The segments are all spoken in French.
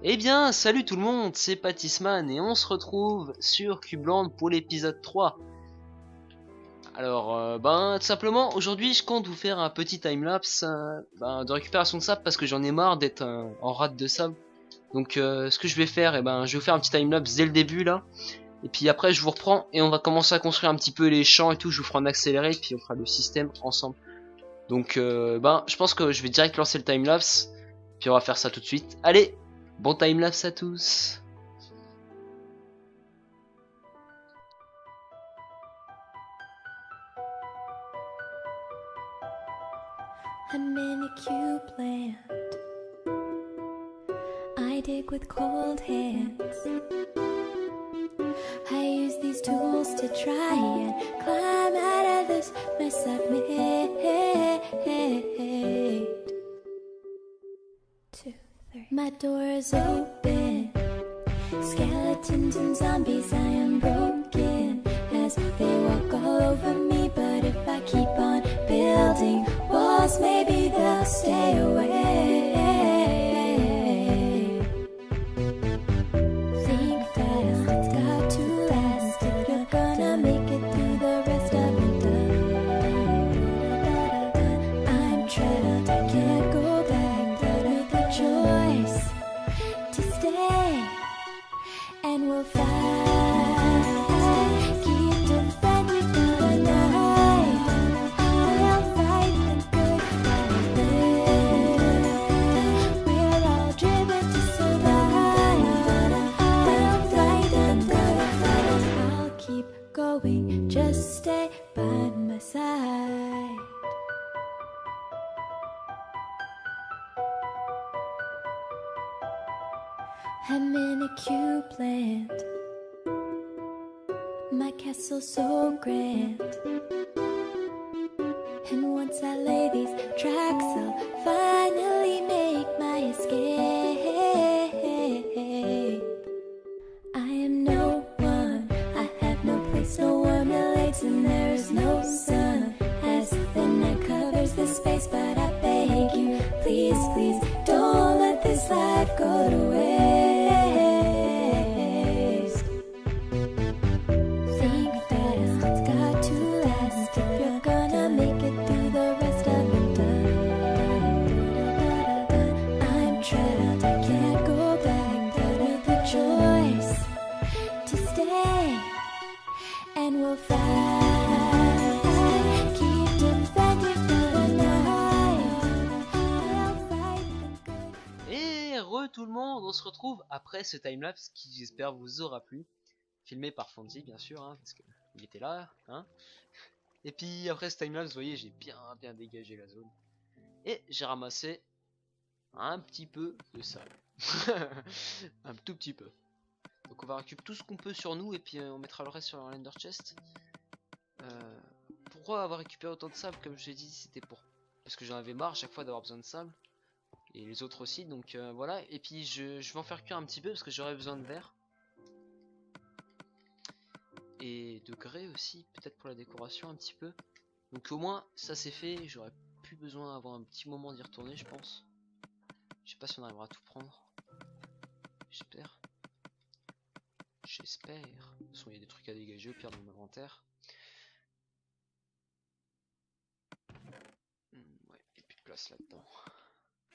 Eh bien, salut tout le monde, c'est Patisman et on se retrouve sur Cubland pour l'épisode 3. Alors, tout simplement, aujourd'hui je compte vous faire un petit timelapse de récupération de sable parce que j'en ai marre d'être en rate de sable. Donc, ce que je vais faire, je vais vous faire un petit timelapse dès le début là. Et puis après, je vous reprends et on va commencer à construire un petit peu les champs et tout. Je vous ferai en accéléré et puis on fera le système ensemble. Donc, je pense que je vais direct lancer le timelapse. Puis on va faire ça tout de suite. Allez, bon timelapse à tous. I'm in a cube land. I dig with cold hands. I use these tools to try and climb out of this mess I've made. 2, 3. My door is open. Skeletons and zombies, I am broken as they walk all over me. But if I keep on building walls, maybe they'll stay away. Think fast, it's got to last if you're gonna make it through the rest of the day. I'm trapped, I can't go back, but with a choice to stay. And we'll fight, keep defending for the night. We'll fight the good fight. We're all driven to survive. We'll fight the good fight. I'll keep going, just stay by my side. I'm in a cube land. My castle so grand. And once I lay these tracks, I'll finally make my escape. I am no one, I have no place, no one relates, and there is no sun as the night covers the space. But I beg you, please, please, don't let this life go to waste. Think fast, it's got to last if you're gonna make it through the rest of the day. I'm trapped, I can't go back, but with a choice to stay. And we'll fight, keep defending for the night. We'll fight the good. Et tout le monde, on se retrouve après ce timelapse qui j'espère vous aura plu. Filmé par Fonzie bien sûr, parce qu'il était là. Et puis après ce timelapse, vous voyez, j'ai bien dégagé la zone. Et j'ai ramassé un petit peu de sable. Un tout petit peu. Donc on va récupérer tout ce qu'on peut sur nous et puis on mettra le reste sur leur Ender Chest. Pourquoi avoir récupéré autant de sable? Comme je l'ai dit, c'était parce que j'en avais marre chaque fois d'avoir besoin de sable. Et les autres aussi, donc voilà. Et puis je vais en faire cuire un petit peu parce que j'aurais besoin de verre. Et de grès aussi, peut-être pour la décoration un petit peu. Donc au moins ça c'est fait, j'aurais plus besoin d'avoir un petit moment d'y retourner je pense. Je sais pas si on arrivera à tout prendre. J'espère. J'espère. De toute façon il y a des trucs à dégager au pire dans mon inventaire. Ouais, il n'y a plus de place là-dedans.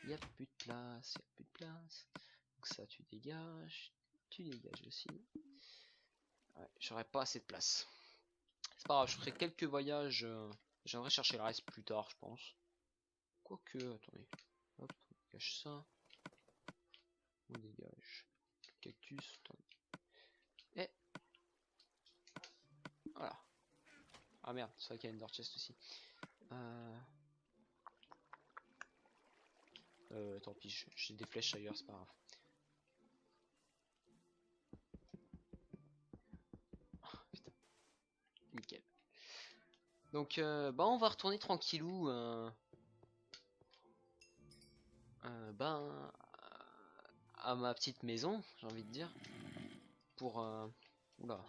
Il n'y a plus de place, il n'y a plus de place. Donc ça tu dégages aussi. Ouais, j'aurais pas assez de place. C'est pas grave, je ferai quelques voyages. J'aimerais chercher le reste plus tard, je pense. Quoique, attendez. Hop, on dégage ça. On dégage le cactus. Attendez. Et voilà. Ah merde, c'est vrai qu'il y a une Ender Chest aussi. Tant pis, j'ai des flèches ailleurs, c'est pas grave. Putain. Nickel. Donc, on va retourner tranquillou. À ma petite maison, j'ai envie de dire. Pour. Oula.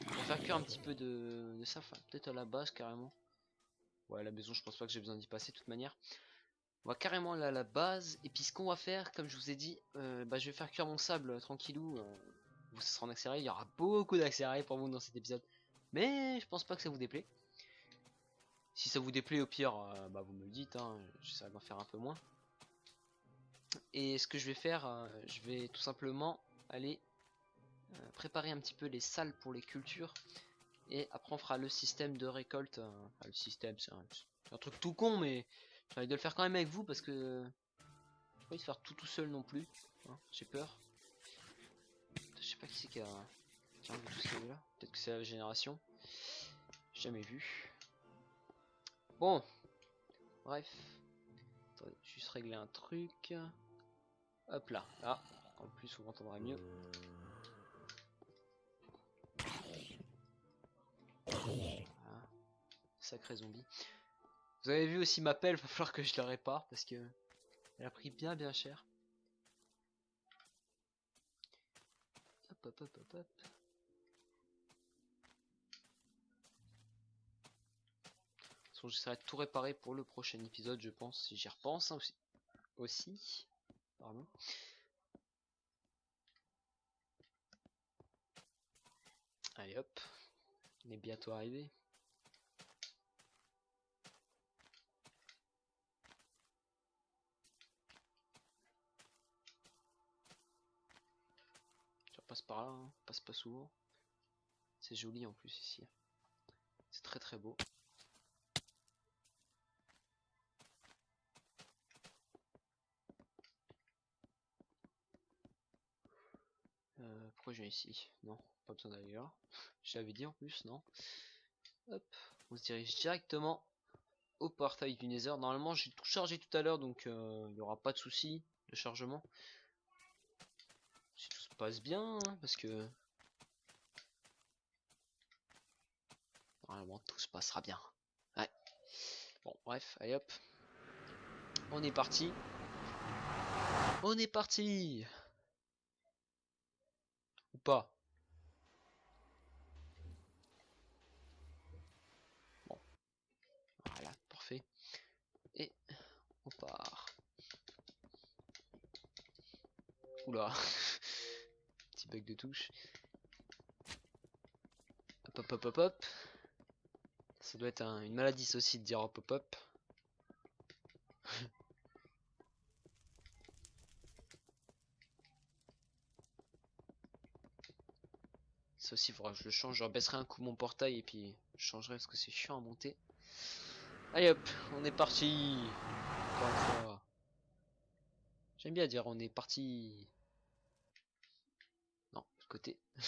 Pour faire cuire un petit peu de ça, enfin, peut-être à la base carrément. Ouais, à la maison, je pense pas que j'ai besoin d'y passer de toute manière. On va carrément aller à la base. Et puis ce qu'on va faire, comme je vous ai dit, bah, je vais faire cuire mon sable tranquillou. Vous, ça sera en accéléré. Il y aura beaucoup d'accéléré pour vous dans cet épisode. Mais je pense pas que ça vous déplaît. Si ça vous déplaît, au pire, bah, vous me le dites. Hein, j'essaierai d'en faire un peu moins. Et ce que je vais faire, je vais tout simplement aller préparer un petit peu les salles pour les cultures. Et après on fera le système de récolte. Enfin, le système, c'est un truc tout con, mais j'ai envie de le faire quand même avec vous parce que j'ai pas envie de faire tout seul non plus. Hein, j'ai peur. Je sais pas qui c'est qui a enlevé tout ce qu'il y avait là. Peut-être que c'est la génération. J'ai jamais vu. Bon, bref. Attendez, juste régler un truc. Hop là, là. En plus, vous m'entendrez mieux. Voilà. Sacré zombie. Vous avez vu aussi ma pelle, va falloir que je la répare parce que elle a pris bien cher. Hop hop hop hop hop. De toute façon, j'essaierai de tout réparer pour le prochain épisode, je pense, si j'y repense hein, aussi. Pardon. Allez hop, on est bientôt arrivé. Je repasse par là, hein. Passe pas souvent. C'est joli en plus ici. C'est très beau. Pourquoi je viens ici? Non, pas besoin d'aller là. Je l'avais dit en plus, non. Hop, on se dirige directement au portail du Nether. Normalement, j'ai tout chargé tout à l'heure, donc il n'y aura pas de souci de chargement. Si tout se passe bien, hein, parce que normalement tout se passera bien. Ouais. Bon, bref, allez hop. On est parti. On est parti. Ou pas. Bon. Voilà, parfait. Et on part. Oula. Petit bug de touche. Hop hop hop hop hop. Ça doit être une maladie ça aussi de dire hop hop hop. Ça aussi, il faudra que je le change. Je rebaisserai un coup mon portail et puis je changerai parce que c'est chiant à monter. Allez hop, on est parti. Encore une fois. J'aime bien dire on est parti. Non, de côté. Il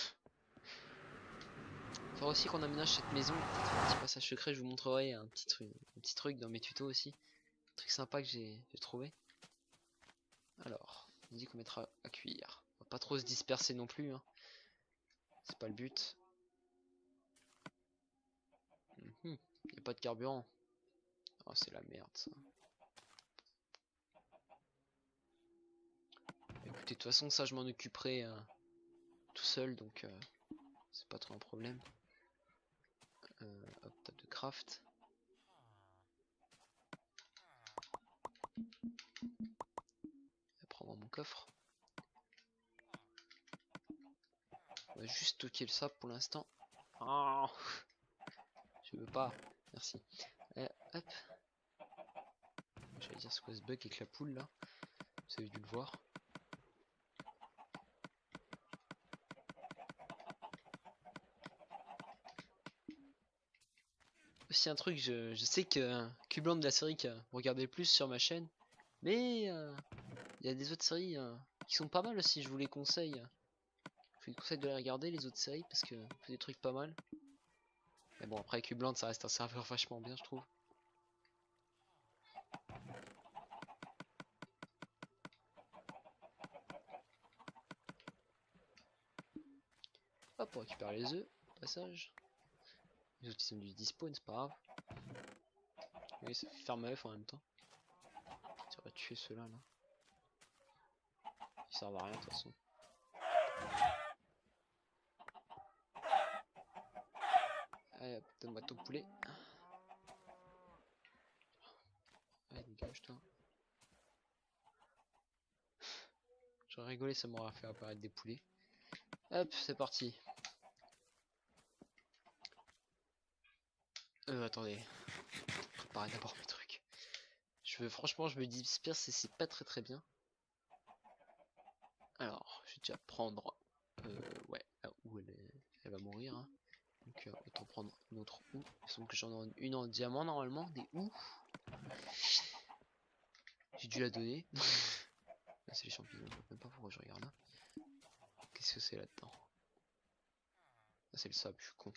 faudra aussi qu'on aménage cette maison. Un petit passage secret, je vous montrerai un petit truc dans mes tutos aussi. Un truc sympa que j'ai trouvé. Alors, on dit qu'on mettra à cuire. On va pas trop se disperser non plus. Hein. C'est pas le but. Y a pas de carburant. Oh, c'est la merde ça. Écoutez, de toute façon, ça je m'en occuperai tout seul, donc c'est pas trop un problème. Hop, table de craft. Je vais prendre mon coffre. On va juste stocker le sable pour l'instant. Oh, je veux pas. Merci. Hop. J'allais dire c'est quoi ce bug avec la poule là. Vous avez dû le voir. Aussi un truc, je sais que Cubland de la série que vous regardez le plus sur ma chaîne. Mais il y a des autres séries qui sont pas mal aussi, je vous les conseille. Je vous conseille de les regarder les autres séries parce que c'est des trucs pas mal. Mais bon après Cubland ça reste un serveur vachement bien je trouve. Hop on récupère les œufs, au passage. Les autres ils sont du despawn, c'est pas grave. Oui ça fait ferme œuf en même temps. Ça va tuer ceux-là là. Ils servent à rien de toute façon. Allez hop, donne-moi ton poulet. Allez dégage toi. J'aurais rigolé, ça m'aurait fait apparaître des poulets. Hop, c'est parti. Attendez. Préparer d'abord mes trucs. Franchement, je me dis, Spear, c'est pas très bien. Alors, je vais déjà prendre... ouais, là où elle va mourir. Hein. Donc, autant prendre une autre houe. Il semble que j'en ai une en diamant, normalement. Des houes. J'ai dû la donner. Là, c'est les champignons. Je sais même pas pourquoi je regarde là. Qu'est-ce que c'est là-dedans? Ah, c'est le sable, je suis con.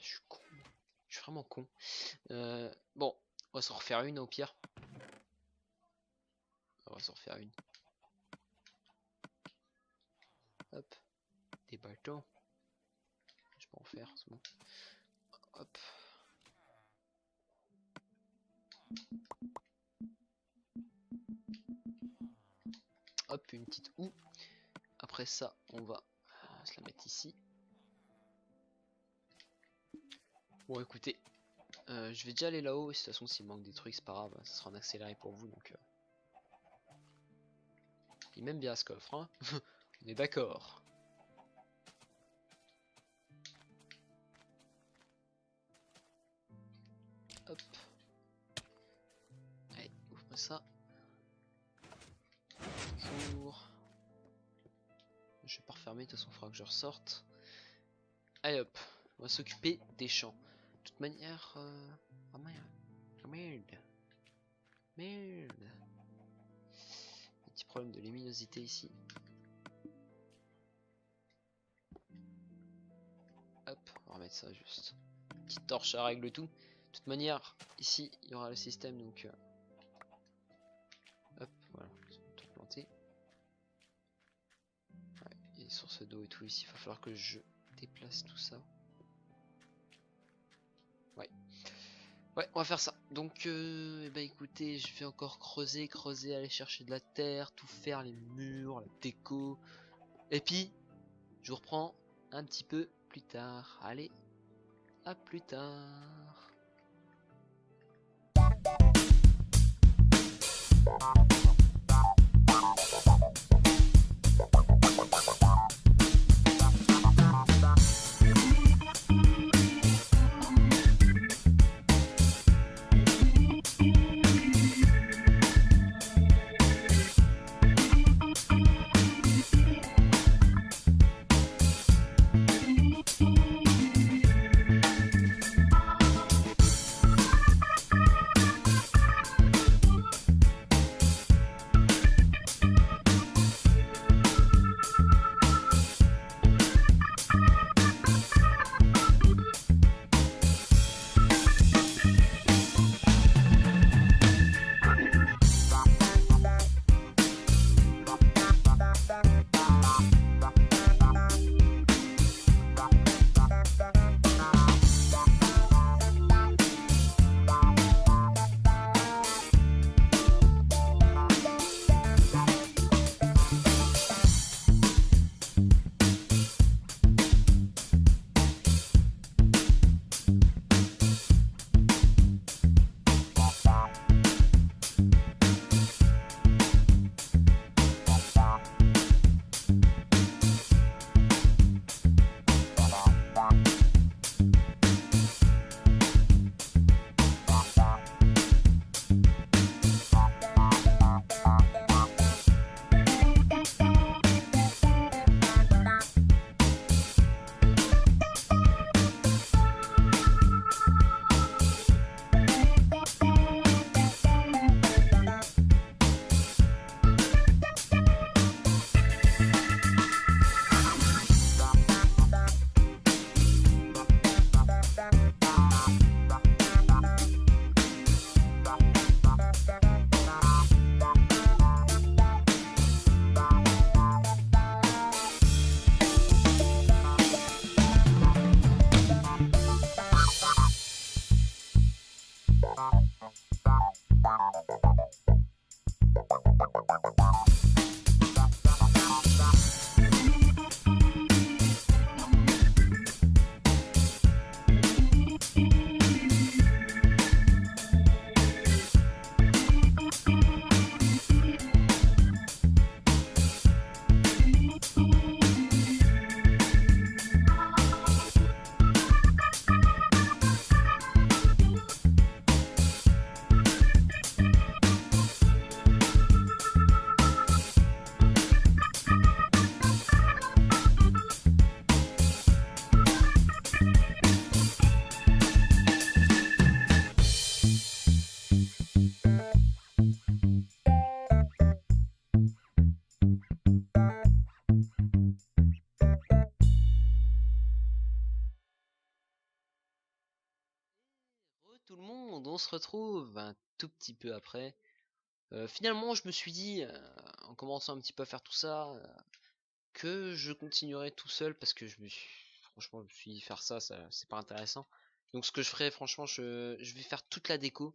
Je suis con. Je suis vraiment con. Bon, on va s'en refaire une au pire. On va s'en refaire une. Hop. Des bâtons. Je peux en faire, c'est bon. Hop. Hop, une petite houe. Après ça, on va se la mettre ici. Bon, écoutez, je vais déjà aller là-haut. De toute façon, s'il manque des trucs, c'est pas grave. Ça sera en accéléré pour vous. Donc, il m'aime bien ce coffre. Hein. On est d'accord. Hop. Allez, ouvre ça. Bonjour. Je vais pas refermer, de toute façon il faudra que je ressorte. Allez hop, on va s'occuper des champs. De toute manière... Ah merde. Merde. Petit problème de luminosité ici. Hop, on va remettre ça juste. Petite torche, ça règle tout. De toute manière, ici il y aura le système donc... Hop, voilà, tout planté. Ouais, et sur ce dos et tout ici, il va falloir que je déplace tout ça. Ouais, on va faire ça. Donc, bah écoutez, je vais encore creuser, aller chercher de la terre, tout faire, les murs, la déco. Et puis, je vous reprends un petit peu plus tard. Allez, à plus tard. se retrouve un tout petit peu après. Finalement, je me suis dit, en commençant un petit peu à faire tout ça, que je continuerai tout seul parce que franchement, je me suis dit faire ça, c'est pas intéressant. Donc ce que je ferai, franchement, je vais faire toute la déco.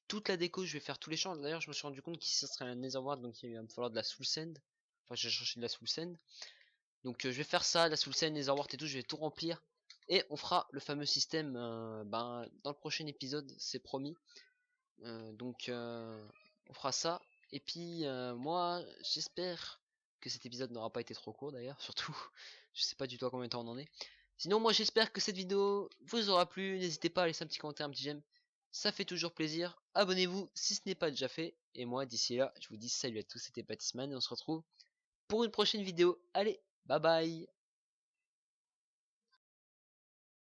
Toute la déco, je vais faire tous les champs. D'ailleurs, je me suis rendu compte qu'ici, ça serait un Netherworld, donc il va me falloir de la Soul Sand. Enfin, j'ai cherché de la Soul Sand. Donc je vais faire ça, la Soul Sand, Netherworld et tout, je vais tout remplir. Et on fera le fameux système dans le prochain épisode, c'est promis. On fera ça. Et puis moi, j'espère que cet épisode n'aura pas été trop court d'ailleurs, surtout. Je sais pas du tout à combien de temps on en est. Sinon, moi j'espère que cette vidéo vous aura plu. N'hésitez pas à laisser un petit commentaire, un petit j'aime. Ça fait toujours plaisir. Abonnez-vous si ce n'est pas déjà fait. Et moi, d'ici là, je vous dis salut à tous, c'était Pattisman et on se retrouve pour une prochaine vidéo. Allez, bye bye.